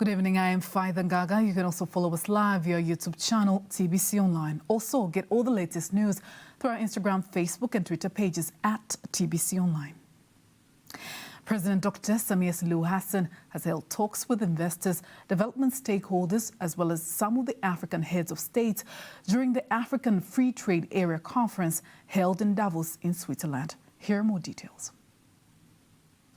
Good evening, I am Faitha Ngaga. You can also follow us live via YouTube channel TBC Online. Also, get all the latest news through our Instagram, Facebook and Twitter pages at TBC Online. President Dr. Samia Suluhu Hassan has held talks with investors, development stakeholders, as well as some of the African heads of state during the African Free Trade Area Conference held in Davos in Switzerland. Here are more details.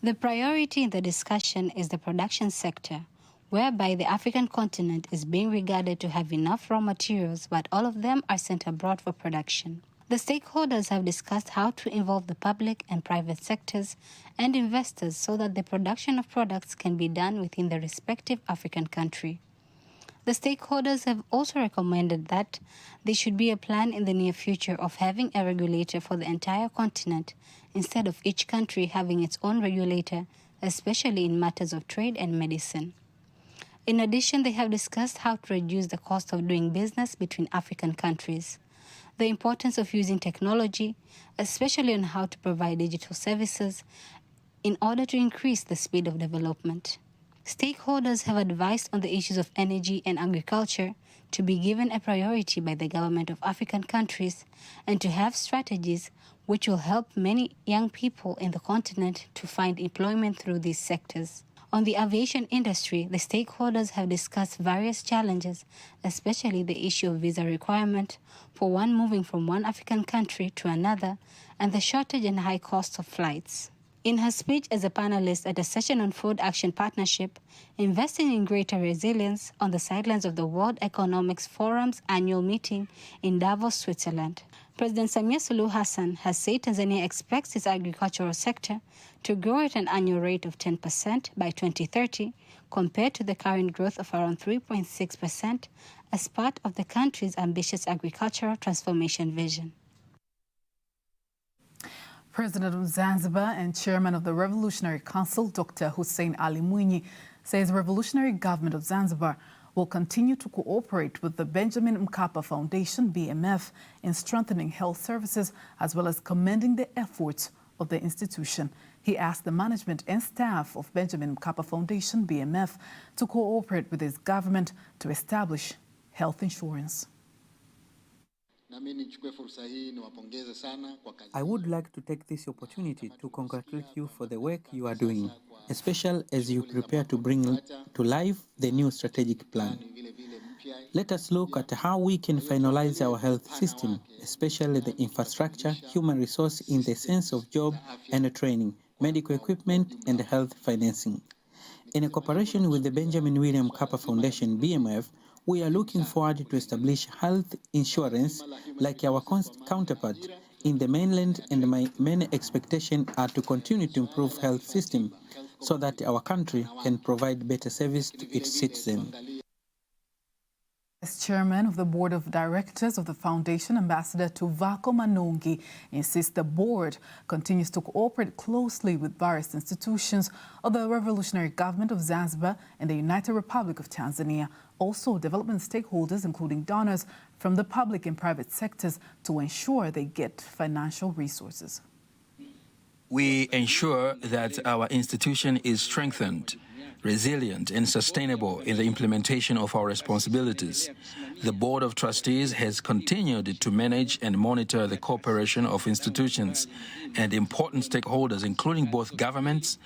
The priority in the discussion is the production sector, whereby the African continent is being regarded to have enough raw materials, but all of them are sent abroad for production. The stakeholders have discussed how to involve the public and private sectors and investors so that the production of products can be done within the respective African country. The stakeholders have also recommended that there should be a plan in the near future of having a regulator for the entire continent instead of each country having its own regulator, especially in matters of trade and medicine. In addition, they have discussed how to reduce the cost of doing business between African countries, the importance of using technology, especially on how to provide digital services, in order to increase the speed of development. Stakeholders have advised on the issues of energy and agriculture to be given a priority by the government of African countries and to have strategies which will help many young people in the continent to find employment through these sectors. On the aviation industry, the stakeholders have discussed various challenges, especially the issue of visa requirement for one moving from one African country to another and the shortage and high costs of flights. In her speech as a panelist at a session on Food Action Partnership, Investing in Greater Resilience on the sidelines of the World Economic Forum's annual meeting in Davos, Switzerland, President Samia Suluhu Hassan has said Tanzania expects its agricultural sector to grow at an annual rate of 10% by 2030, compared to the current growth of around 3.6% as part of the country's ambitious agricultural transformation vision. President of Zanzibar and Chairman of the Revolutionary Council, Dr. Hussein Ali Mwinyi, says the Revolutionary Government of Zanzibar will continue to cooperate with the Benjamin Mkapa Foundation, BMF, in strengthening health services, as well as commending the efforts of the institution. He asked the management and staff of Benjamin Mkapa Foundation, BMF, to cooperate with his government to establish health insurance. I would like to take this opportunity to congratulate you for the work you are doing, especially as you prepare to bring to life the new strategic plan. Let us look at how we can finalize our health system, especially the infrastructure, human resource in the sense of job and training, medical equipment and health financing. In a cooperation with the Benjamin William Mkapa Foundation, BMF, we are looking forward to establish health insurance like our counterpart in the mainland, and my main expectations are to continue to improve health system so that our country can provide better service to its citizens. As chairman of the board of directors of the foundation, Ambassador Tuvako Manongi, insists the board continues to cooperate closely with various institutions of the Revolutionary Government of Zanzibar and the United Republic of Tanzania, also development stakeholders, including donors from the public and private sectors, to ensure they get financial resources. We ensure that our institution is strengthened, resilient and sustainable in the implementation of our responsibilities. The Board of Trustees has continued to manage and monitor the cooperation of institutions and important stakeholders, including both governments,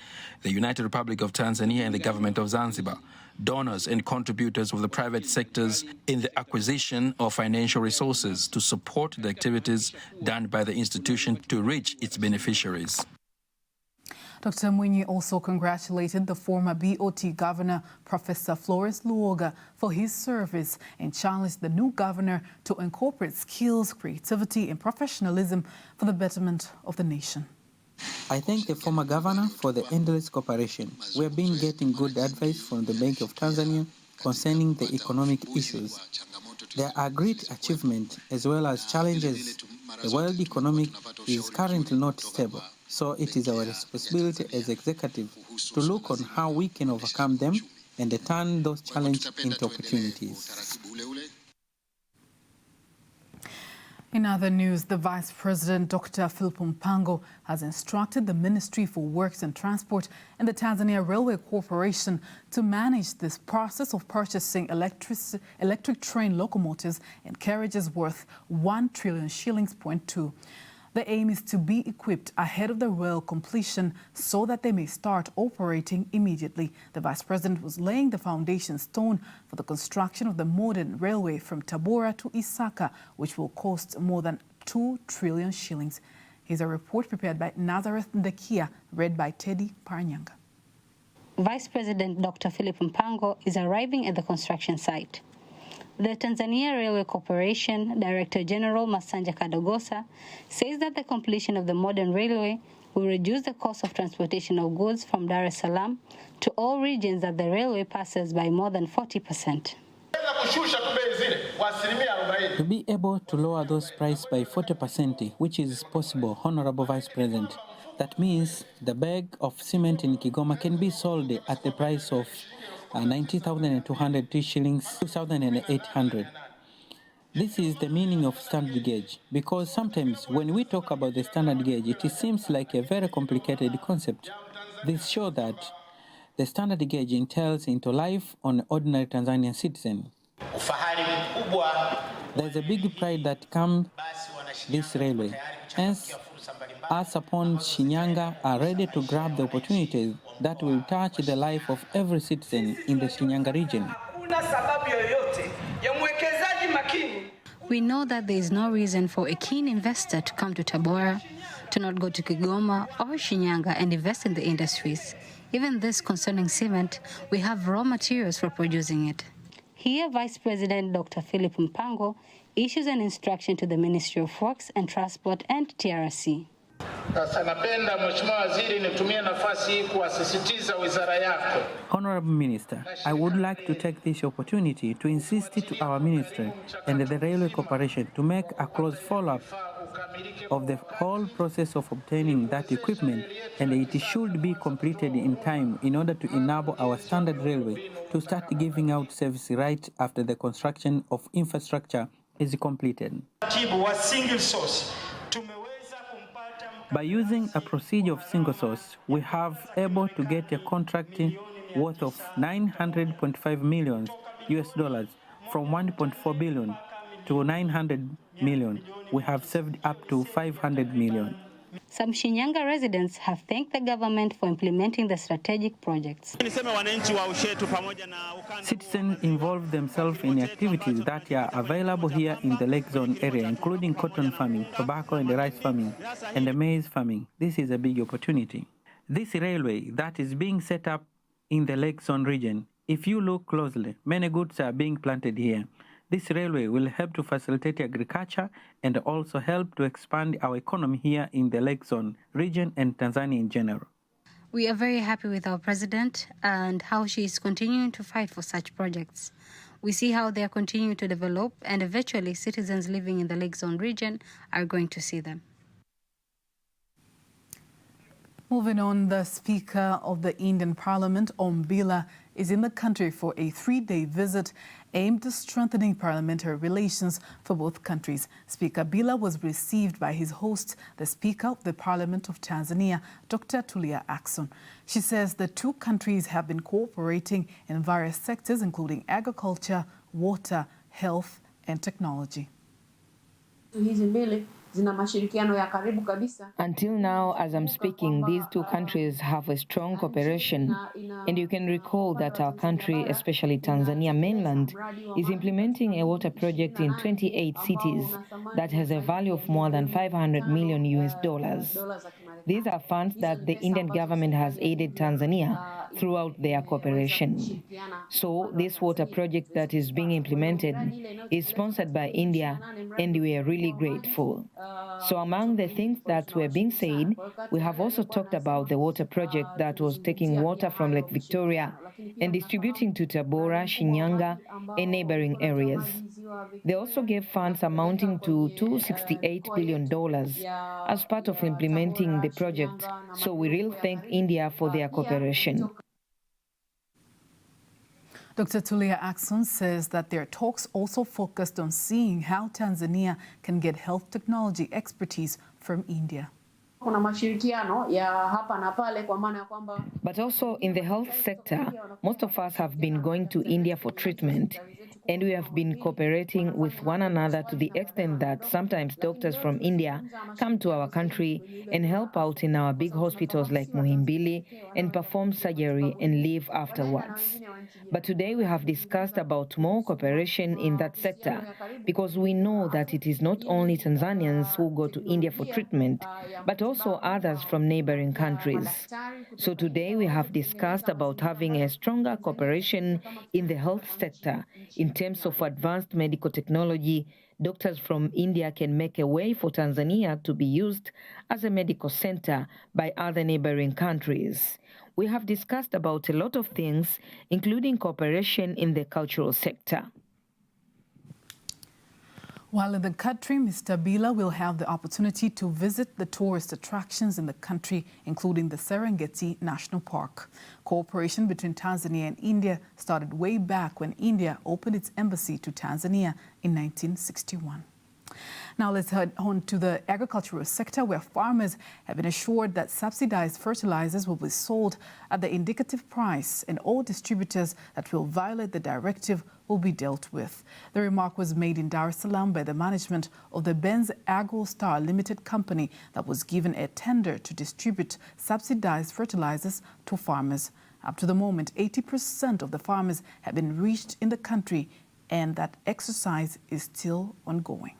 the United Republic of Tanzania and the Government of Zanzibar, donors and contributors of the private sectors in the acquisition of financial resources to support the activities done by the institution to reach its beneficiaries. Dr. Mwinyi also congratulated the former BOT governor, Professor Florence Luoga, for his service and challenged the new governor to incorporate skills, creativity and professionalism for the betterment of the nation. I thank the former governor for the endless cooperation. We have been getting good advice from the Bank of Tanzania concerning the economic issues. There are great achievements as well as challenges. The world economy is currently not stable, so it is our responsibility as executive to look on how we can overcome them and turn those challenges into opportunities. In other news, the Vice President, Dr. Philip Mpango, has instructed the Ministry for Works and Transport and the Tanzania Railway Corporation to manage this process of purchasing electric train locomotives and carriages worth 1 trillion shillings. The aim is to be equipped ahead of the rail completion so that they may start operating immediately. The Vice President was laying the foundation stone for the construction of the modern railway from Tabora to Isaka, which will cost more than 2 trillion shillings. Here's a report prepared by Nazareth Ndekia, read by Teddy Paranyanga. Vice President Dr. Philip Mpango is arriving at the construction site. The Tanzania Railway Corporation Director General Masanja Kadogosa says that the completion of the modern railway will reduce the cost of transportation of goods from Dar es Salaam to all regions that the railway passes by more than 40%. To be able to lower those prices by 40%, which is possible, Honorable Vice President, that means the bag of cement in Kigoma can be sold at the price of 90,200 shillings, 2,800. This is the meaning of standard gauge, because sometimes when we talk about the standard gauge, it seems like a very complicated concept. This shows that the standard gauge entails into life on an ordinary Tanzanian citizen. There's a big pride that comes this railway. Hence, us upon Shinyanga are ready to grab the opportunities that will touch the life of every citizen in the Shinyanga region. We know that there is no reason for a keen investor to come to Tabora, to not go to Kigoma or Shinyanga and invest in the industries. Even this concerning cement, we have raw materials for producing it. Here, Vice President Dr. Philip Mpango issues an instruction to the Ministry of Works and Transport and TRC. Honorable Minister, I would like to take this opportunity to insist to our ministry and the Railway Corporation to make a close follow-up of the whole process of obtaining that equipment, and it should be completed in time in order to enable our standard railway to start giving out service right after the construction of infrastructure is completed. By using a procedure of single source, we have able to get a contract worth of 900.5 million US dollars from 1.4 billion to 900 million. We have saved up to 500 million. Some Shinyanga residents have thanked the government for implementing the strategic projects. Citizens involve themselves in activities that are available here in the Lake Zone area, including cotton farming, tobacco and rice farming, and the maize farming. This is a big opportunity. This railway that is being set up in the Lake Zone region, if you look closely, many goods are being planted here. This railway will help to facilitate agriculture and also help to expand our economy here in the Lake Zone region and Tanzania in general. We are very happy with our president and how she is continuing to fight for such projects. We see how they are continuing to develop, and eventually citizens living in the Lake Zone region are going to see them. Moving on, the Speaker of the Indian Parliament, Om Birla, is in the country for a 3-day visit aimed at strengthening parliamentary relations for both countries. Speaker Birla was received by his host, the Speaker of the Parliament of Tanzania, Dr. Tulia Ackson. She says the two countries have been cooperating in various sectors, including agriculture, water, health, and technology. Until now, as I'm speaking, these two countries have a strong cooperation. And you can recall that our country, especially Tanzania mainland, is implementing a water project in 28 cities that has a value of more than 500 million US dollars. These are funds that the Indian government has aided Tanzania throughout their cooperation. So this water project that is being implemented is sponsored by India, and we are really grateful. So among the things that were being said, we have also talked about the water project that was taking water from Lake Victoria and distributing to Tabora, Shinyanga, and neighboring areas. They also gave funds amounting to $268 billion as part of implementing the project. So we really thank India for their cooperation. Dr. Tulia Ackson says that their talks also focused on seeing how Tanzania can get health technology expertise from India. But also in the health sector, most of us have been going to India for treatment, and we have been cooperating with one another to the extent that sometimes doctors from India come to our country and help out in our big hospitals like Muhimbili and perform surgery and leave afterwards. But today we have discussed about more cooperation in that sector because we know that it is not only Tanzanians who go to India for treatment, but also others from neighboring countries. So today we have discussed about having a stronger cooperation in the health sector. In terms of advanced medical technology, doctors from India can make a way for Tanzania to be used as a medical center by other neighboring countries. We have discussed about a lot of things, including cooperation in the cultural sector. While in the country, Mr. Bila will have the opportunity to visit the tourist attractions in the country, including the Serengeti National Park. Cooperation between Tanzania and India started way back when India opened its embassy to Tanzania in 1961. Now let's head on to the agricultural sector, where farmers have been assured that subsidized fertilizers will be sold at the indicative price, and all distributors that will violate the directive will be dealt with. The remark was made in Dar es Salaam by the management of the Benz Agro Star Limited company that was given a tender to distribute subsidized fertilizers to farmers. Up to the moment, 80% of the farmers have been reached in the country, and that exercise is still ongoing.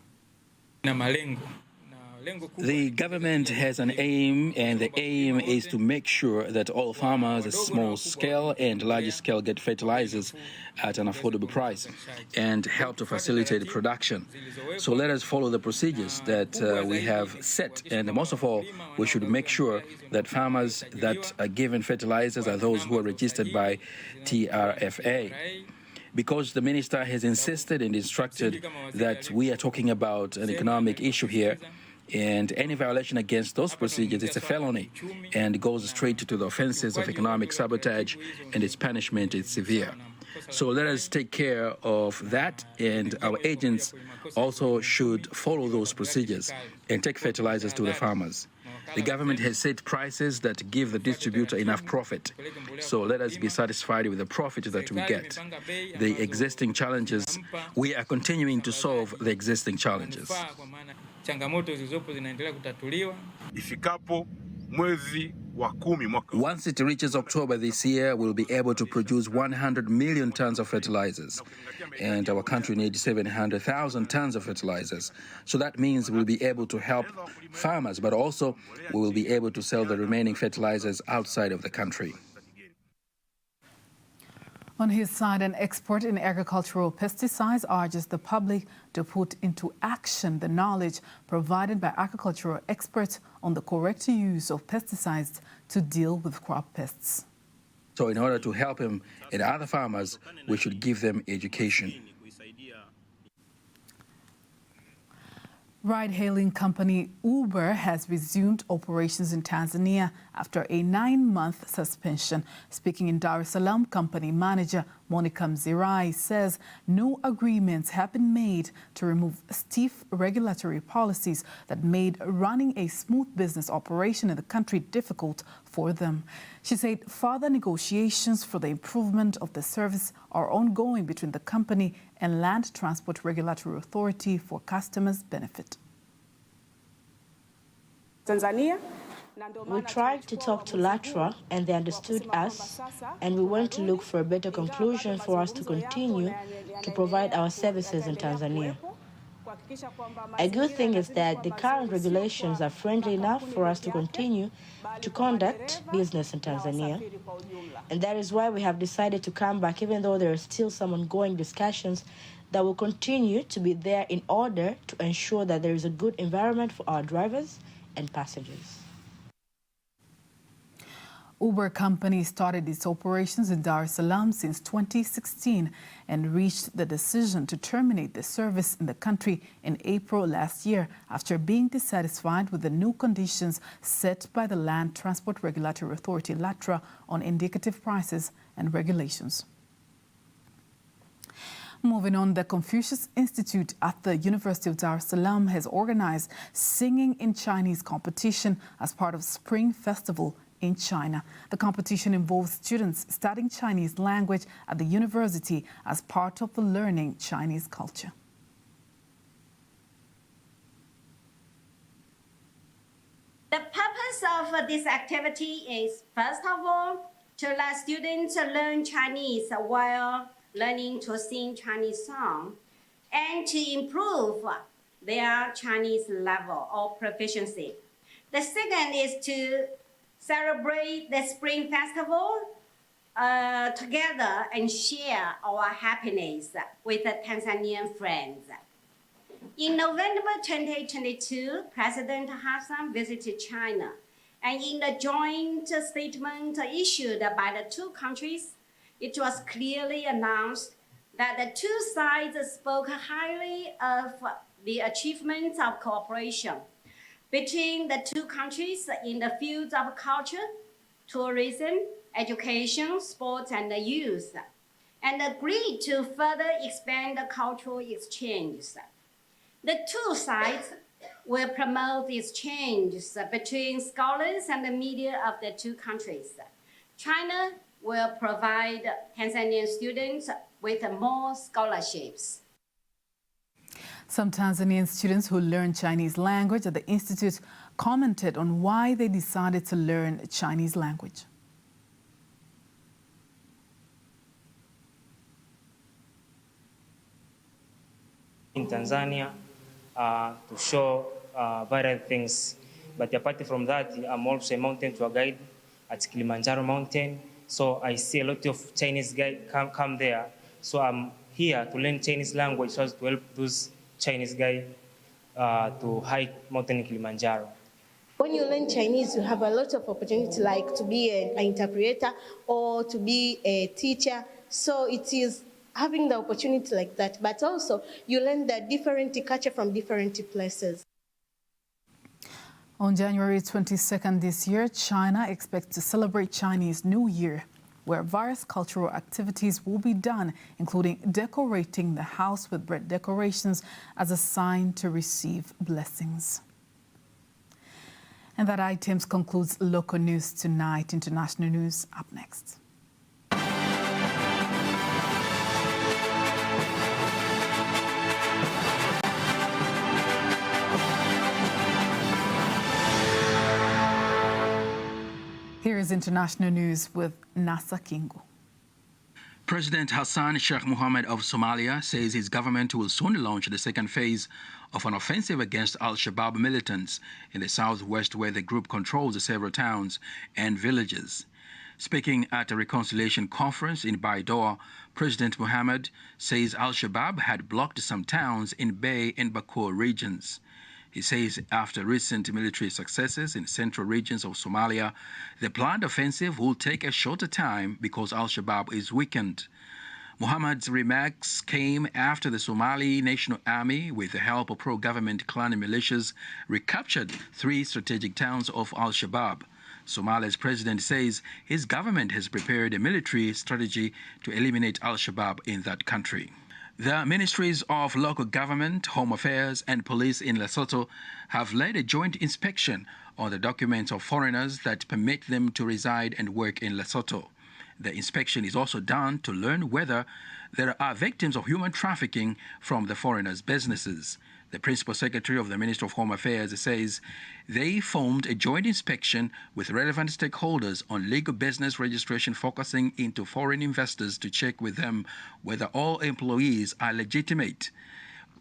The government has an aim, and the aim is to make sure that all farmers, small scale and large scale, get fertilizers at an affordable price and help to facilitate production. So let us follow the procedures that we have set, and most of all, we should make sure that farmers that are given fertilizers are those who are registered by TRFA. Because the minister has insisted and instructed that we are talking about an economic issue here, and any violation against those procedures, it's a felony and goes straight to the offenses of economic sabotage, and its punishment is severe. So let us take care of that, and our agents also should follow those procedures and take fertilizers to the farmers. The government has set prices that give the distributor enough profit. So let us be satisfied with the profit that we get. The existing challenges, we are continuing to solve the existing challenges. Once it reaches October this year, we'll be able to produce 100 million tons of fertilizers. And our country needs 700,000 tons of fertilizers. So that means we'll be able to help farmers, but also we will be able to sell the remaining fertilizers outside of the country. On his side, an expert in agricultural pesticides urges the public to put into action the knowledge provided by agricultural experts on the correct use of pesticides to deal with crop pests. So in order to help him and other farmers, we should give them education. Ride-hailing company Uber has resumed operations in Tanzania after a 9-month suspension. Speaking in Dar es Salaam, company manager Monica Mzirai says no agreements have been made to remove stiff regulatory policies that made running a smooth business operation in the country difficult for them. She said further negotiations for the improvement of the service are ongoing between the company and Land Transport Regulatory Authority for customers' benefit. We tried to talk to LATRA and they understood us, and we went to look for a better conclusion for us to continue to provide our services in Tanzania. A good thing is that the current regulations are friendly enough for us to continue to conduct business in Tanzania. And that is why we have decided to come back, even though there are still some ongoing discussions that will continue to be there in order to ensure that there is a good environment for our drivers and passengers. Uber company started its operations in Dar es Salaam since 2016 and reached the decision to terminate the service in the country in April last year after being dissatisfied with the new conditions set by the Land Transport Regulatory Authority, LATRA, on indicative prices and regulations. Moving on, the Confucius Institute at the University of Dar es Salaam has organized singing in Chinese competition as part of Spring Festival in China. The competition involves students studying Chinese language at the university as part of the learning Chinese culture. The purpose of this activity is, first of all, to let students learn Chinese while learning to sing Chinese songs and to improve their Chinese level or proficiency. The second is to celebrate the Spring Festival together and share our happiness with the Tanzanian friends. In November 2022, President Hassan visited China, and in the joint statement issued by the two countries, it was clearly announced that the two sides spoke highly of the achievements of cooperation between the two countries in the fields of culture, tourism, education, sports, and youth, and agreed to further expand the cultural exchanges. The two sides will promote exchanges between scholars and the media of the two countries. China will provide Tanzanian students with more scholarships. Some Tanzanian students who learn Chinese language at the Institute commented on why they decided to learn Chinese language. In Tanzania, to show various things. But apart from that, I'm also a mountain tour guide at Kilimanjaro Mountain. So I see a lot of Chinese guys come there. So I'm here to learn Chinese language so as to help those Chinese guys to hike Mountain Kilimanjaro. When you learn Chinese, you have a lot of opportunity, like to be an interpreter or to be a teacher. So it is having the opportunity like that, but also you learn the different culture from different places. On January 22nd this year, China expects to celebrate Chinese New Year, where various cultural activities will be done, including decorating the house with bread decorations as a sign to receive blessings. And that items concludes local news tonight. International news up next. Here is international news with Nasa Kingu. President Hassan Sheikh Mohammed of Somalia says his government will soon launch the second phase of an offensive against al-Shabaab militants in the southwest, where the group controls several towns and villages. Speaking at a reconciliation conference in Baidoa, President Mohammed says al-Shabaab had blocked some towns in Bay and Bakour regions. He says after recent military successes in central regions of Somalia, the planned offensive will take a shorter time because al-Shabaab is weakened. Mohammed's remarks came after the Somali National Army, with the help of pro-government clan militias, recaptured 3 strategic towns of al-Shabaab. Somalia's president says his government has prepared a military strategy to eliminate al-Shabaab in that country. The Ministries of Local Government, Home Affairs and Police in Lesotho have led a joint inspection on the documents of foreigners that permit them to reside and work in Lesotho. The inspection is also done to learn whether there are victims of human trafficking from the foreigners' businesses. The Principal Secretary of the Ministry of Home Affairs says they formed a joint inspection with relevant stakeholders on legal business registration, focusing into foreign investors to check with them whether all employees are legitimate.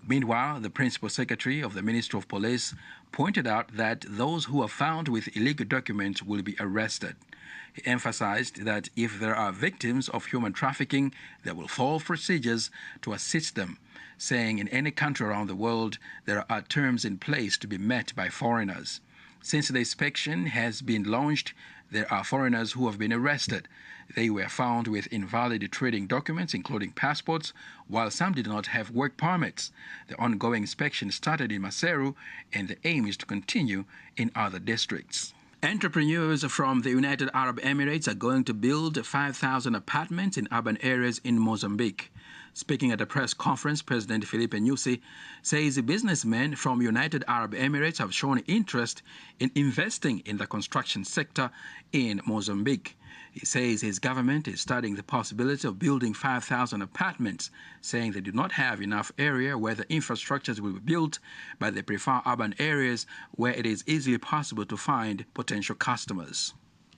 Meanwhile, the Principal Secretary of the Ministry of Police pointed out that those who are found with illegal documents will be arrested. He emphasized that if there are victims of human trafficking, they will follow procedures to assist them, saying in any country around the world there are terms in place to be met by foreigners. Since the inspection has been launched, there are foreigners who have been arrested. They were found with invalid trading documents, including passports, while some did not have work permits. The ongoing inspection started in Maseru, and the aim is to continue in other districts. Entrepreneurs from the United Arab Emirates are going to build 5,000 apartments in urban areas in Mozambique. Speaking at a press conference, President Filipe Nyusi says businessmen from United Arab Emirates have shown interest in investing in the construction sector in Mozambique. He says his government is studying the possibility of building 5,000 apartments, saying they do not have enough area where the infrastructures will be built, but they prefer urban areas where it is easily possible to find potential customers.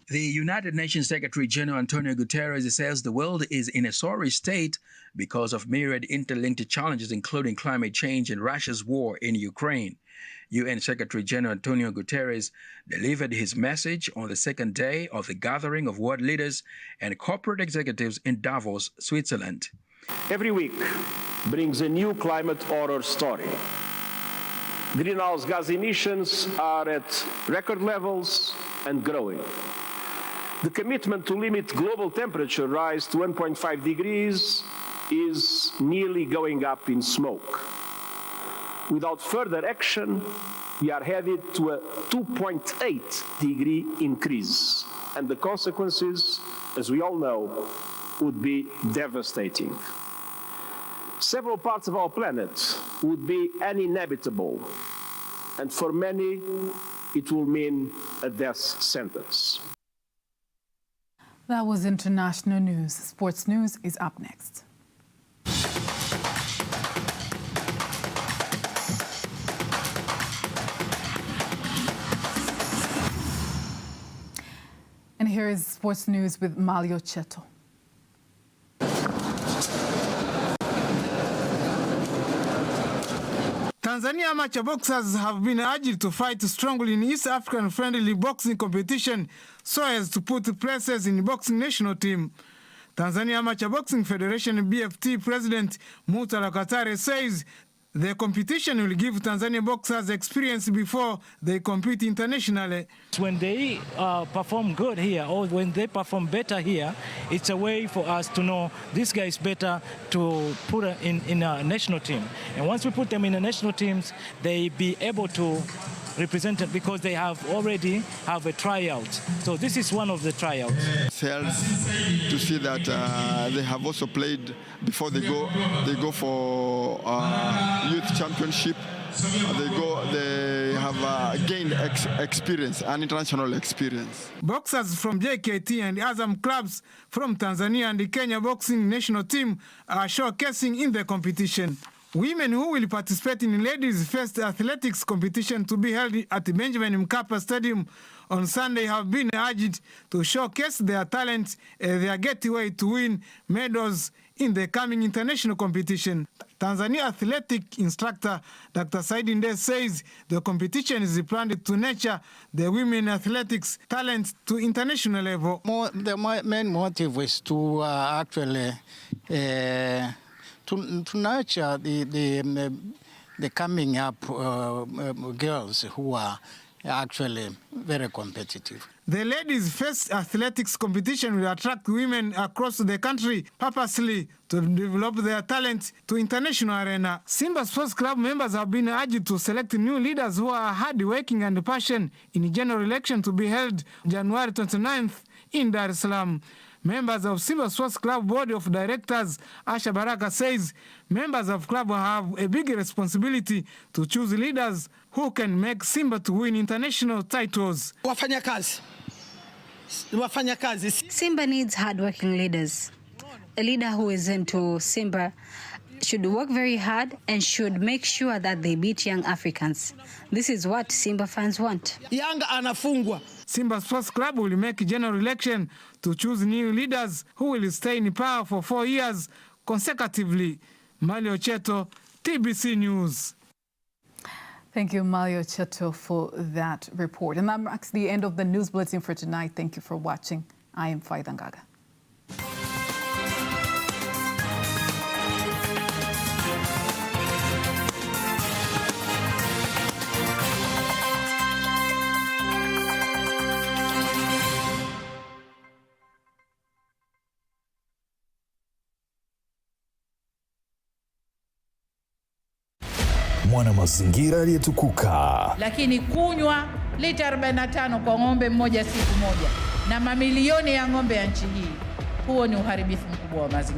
The United Nations Secretary General Antonio Guterres says the world is in a sorry state because of myriad interlinked challenges, including climate change and Russia's war in Ukraine. UN Secretary General Antonio Guterres delivered his message on the second day of the gathering of world leaders and corporate executives in Davos, Switzerland. Every week brings a new climate horror story. Greenhouse gas emissions are at record levels and growing. The commitment to limit global temperature rise to 1.5 degrees is nearly going up in smoke. Without further action, we are headed to a 2.8 degree increase, and the consequences, as we all know, would be devastating. Several parts of our planet would be uninhabitable, and for many, it will mean a death sentence. That was international news. Sports news is up next. And here is sports news with Malio Cheto. Tanzania amateur boxers have been urged to fight strongly in East African friendly boxing competition so as to put places in the boxing national team. Tanzania Amateur Boxing Federation BFT President Mutala Katare says the competition will give Tanzania boxers experience before they compete internationally. When they perform good here, or when they perform better here, it's a way for us to know this guy is better to put in a national team. And once we put them in the national teams, they be able to represent it because they already have a tryout. So this is one of the tryouts. It helps to see that they have also played before they go for youth championship. They have gained experience, an international experience. Boxers from JKT and Azam clubs from Tanzania and the Kenya boxing national team are showcasing in the competition. Women who will participate in ladies' first athletics competition to be held at the Benjamin Mkapa Stadium on Sunday have been urged to showcase their talent as their gateway to win medals in the coming international competition. Tanzania athletic instructor Dr. Saidinde says the competition is planned to nurture the women athletics talent to international level. The main motive is to actually to nurture the coming up girls who are actually very competitive. The ladies' first athletics competition will attract women across the country purposely to develop their talent to international arena. Simba Sports Club members have been urged to select new leaders who are hard-working and passionate in the general election to be held January 29th in Dar es Salaam. Members of Simba Sports Club Board of Directors, Asha Baraka says members of club have a big responsibility to choose leaders who can make Simba to win international titles. Simba needs hard-working leaders. A leader who is into Simba should work very hard and should make sure that they beat young Africans. This is what Simba fans want. Simba Sports Club will make general election to choose new leaders who will stay in power for 4 years consecutively. Malio Cheto, TBC News. Thank you, Malio Cheto, for that report. And that marks the end of the news bulletin for tonight. Thank you for watching. I am Faida Ngaga. Mwana mazingira aliyetukuka. Lakini kunywa lita 45 kwa ng'ombe mmoja siku moja na mamilioni ya ng'ombe ya nchi hii, huo ni uharibifu mkubwa wa mazingira.